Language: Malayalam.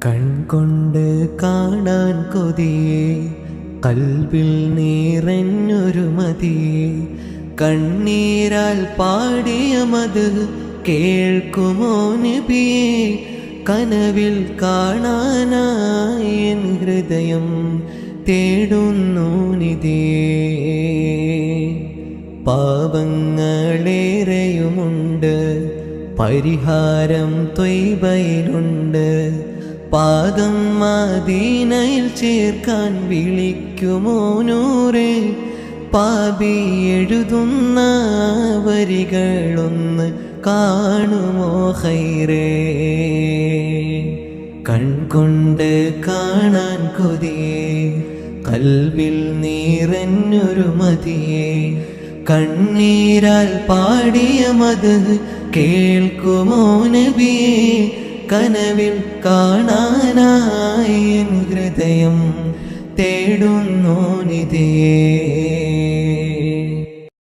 കൺകൊണ്ട് കാണാൻ കൊതിയേ, കൽബിൽ നിറഞ്ഞൊരു മതിയേ, കണ്ണീരാൽ പാടിയ മത് കേൾക്കുമോ നബിയേ? കനവിൽ കാണാനായി എൻ ഹൃദയം തേടുന്നു നിധിയേ. പാപങ്ങളേറെയുമുണ്ട്, പരിഹാരം ത്വയ്ബയിലുണ്ട്. പാദം മദീനയിൽ ചേർക്കാൻ വിളിക്കുമോ നൂറേ? പാപി എഴുതുന്ന വരികളൊന്ന് കാണുമോ ഖൈറേ? കൺകൊണ്ട് കാണാൻ കൊതിയേ, കൽബിൽ നിറഞ്ഞൊരു മതിയേ, കണ്ണീരാൽ പാടിയ മത് കേൾക്കുമോ നബിയേ? കനവിൽ കാണാനായി എൻ ഹൃദയം തേടുന്നു നിധിയേ.